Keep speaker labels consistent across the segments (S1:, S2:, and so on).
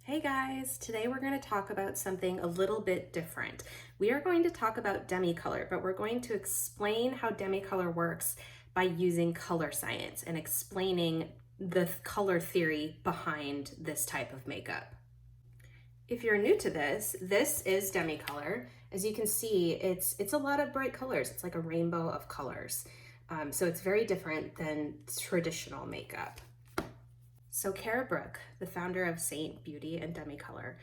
S1: Hey guys, today we're going to talk about something a little bit different. We are going to talk about Demi Colour, but we're going to explain how Demi Colour works by using color science and explaining the color theory behind this type of makeup. If you're new to this is Demi Colour. As you can see, it's a lot of bright colors. It's like a rainbow of colors. So it's very different than traditional makeup. So Cara Brook, the founder of Seint Beauty and Demi Colour,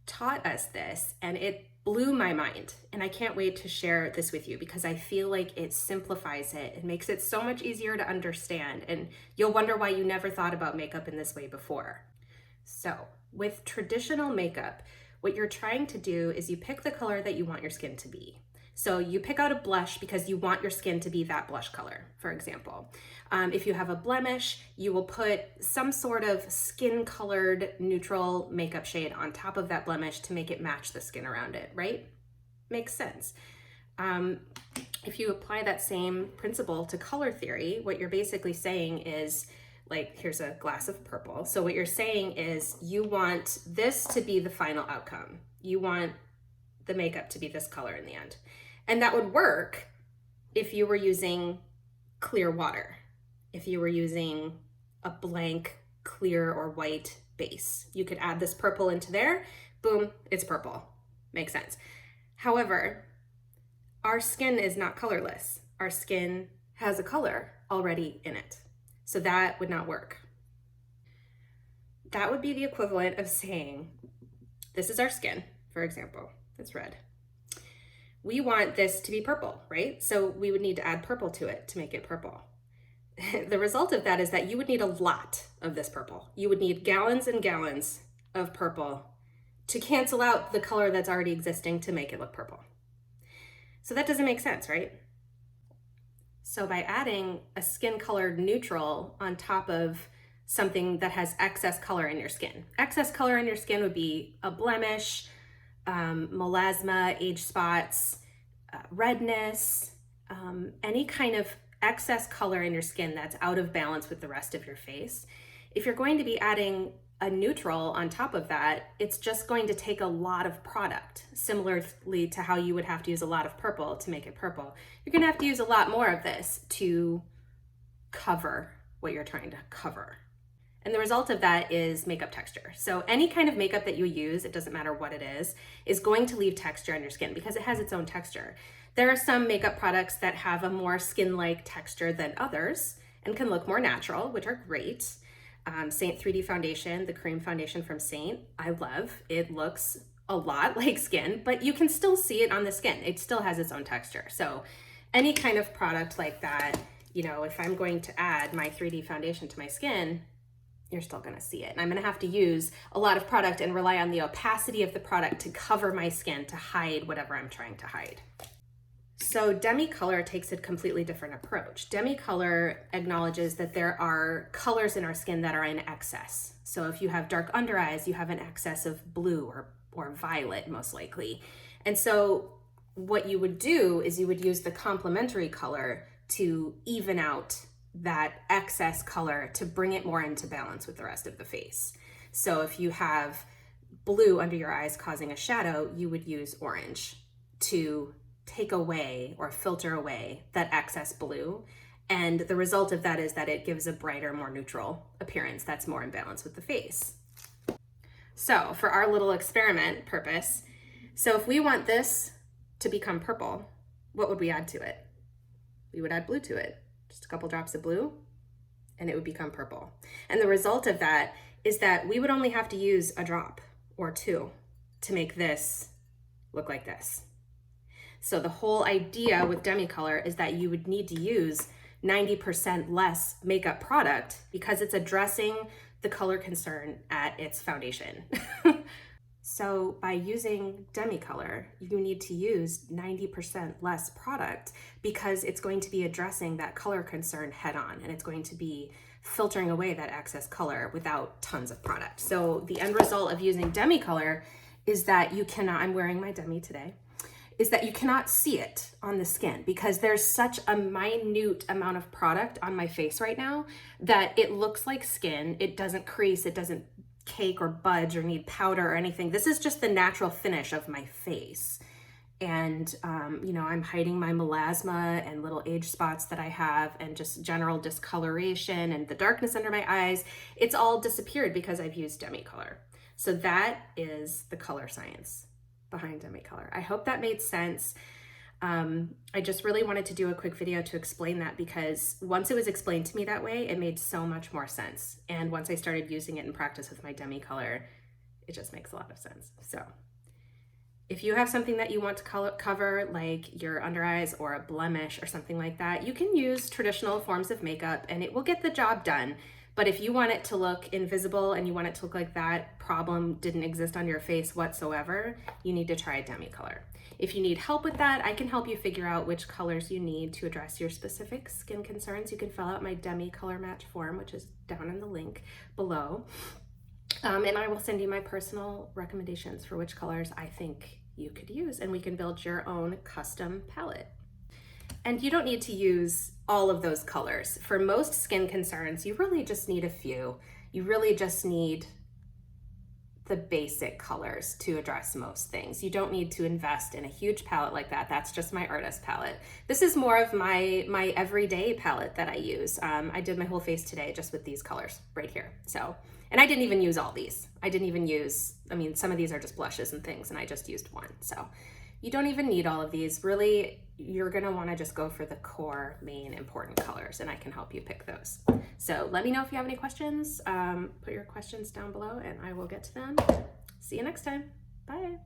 S1: taught us this, and it blew my mind. And I can't wait to share this with you because I feel like it simplifies it. It makes it so much easier to understand, and you'll wonder why you never thought about makeup in this way before. So with traditional makeup, what you're trying to do is you pick the color that you want your skin to be. So you pick out a blush because you want your skin to be that blush color, for example. If you have a blemish, you will put some sort of skin-colored neutral makeup shade on top of that blemish to make it match the skin around it, right? Makes sense. If you apply that same principle to color theory, what you're basically saying is, like, here's a glass of purple. So what you're saying is you want this to be the final outcome. You want the makeup to be this color in the end. And that would work if you were using clear water, if you were using a blank clear or white base. You could add this purple into there, boom, it's purple. Makes sense. However, our skin is not colorless. Our skin has a color already in it. So that would not work. That would be the equivalent of saying, this is our skin, for example, it's red. We want this to be purple, right? So we would need to add purple to it to make it purple. The result of that is that you would need a lot of this purple. You would need gallons and gallons of purple to cancel out the color that's already existing to make it look purple. So that doesn't make sense, right? So by adding a skin-colored neutral on top of something that has excess color in your skin. Excess color in your skin would be a blemish, melasma, age spots, redness, any kind of excess color in your skin that's out of balance with the rest of your face. If you're going to be adding a neutral on top of that, it's just going to take a lot of product, similarly to how you would have to use a lot of purple to make it purple. You're gonna have to use a lot more of this to cover what you're trying to cover. And the result of that is makeup texture. So any kind of makeup that you use, it doesn't matter what it is going to leave texture on your skin because it has its own texture. There are some makeup products that have a more skin-like texture than others and can look more natural, which are great. Seint 3D foundation, the cream foundation from Seint, I love. It looks a lot like skin, but you can still see it on the skin. It still has its own texture. So any kind of product like that, you know, if I'm going to add my 3D foundation to my skin, you're still gonna see it. And I'm gonna have to use a lot of product and rely on the opacity of the product to cover my skin to hide whatever I'm trying to hide. So Demi Colour takes a completely different approach. Demi Colour acknowledges that there are colors in our skin that are in excess. So if you have dark under eyes, you have an excess of blue or violet, most likely. And so what you would do is you would use the complementary color to even out that excess color to bring it more into balance with the rest of the face. So if you have blue under your eyes causing a shadow, you would use orange to take away or filter away that excess blue. And the result of that is that it gives a brighter, more neutral appearance that's more in balance with the face. So for our little experiment purpose, so if we want this to become purple, what would we add to it? We would add blue to it. Just a couple drops of blue, and it would become purple. And the result of that is that we would only have to use a drop or two to make this look like this. So the whole idea with Demi Colour is that you would need to use 90% less makeup product because it's addressing the color concern at its foundation. So by using Demi Colour, you need to use 90% less product because it's going to be addressing that color concern head on, and it's going to be filtering away that excess color without tons of product. So the end result of using Demi Colour is that you cannot, I'm wearing my Demi today, is that you cannot see it on the skin because there's such a minute amount of product on my face right now that it looks like skin. It doesn't crease, it doesn't cake or budge or need powder or anything. This is just the natural finish of my face. And, you know, I'm hiding my melasma and little age spots that I have and just general discoloration and the darkness under my eyes. It's all disappeared because I've used Demi Colour. So that is the color science behind Demi Colour. I hope that made sense. I just really wanted to do a quick video to explain that, because once it was explained to me that way, it made so much more sense. And once I started using it in practice with my Demi Colour, it just makes a lot of sense. So if you have something that you want to cover, like your under eyes or a blemish or something like that, you can use traditional forms of makeup and it will get the job done. But if you want it to look invisible and you want it to look like that problem didn't exist on your face whatsoever, you need to try Demi Colour. If you need help with that, I can help you figure out which colors you need to address your specific skin concerns. You can fill out my Demi Colour match form, which is down in the link below. And I will send you my personal recommendations for which colors I think you could use, and we can build your own custom palette. And you don't need to use all of those colors. For most skin concerns, you really just need a few. You really just need the basic colors to address most things. You don't need to invest in a huge palette like that. That's just my artist palette. This is more of my everyday palette that I use. I did my whole face today just with these colors right here. So, and I didn't even use all these. I didn't even use, I mean, some of these are just blushes and things, and I just used one. So you don't even need all of these. Really, you're gonna wanna just go for the core main important colors, and I can help you pick those. So let me know if you have any questions. Put your questions down below and I will get to them. See you next time. Bye.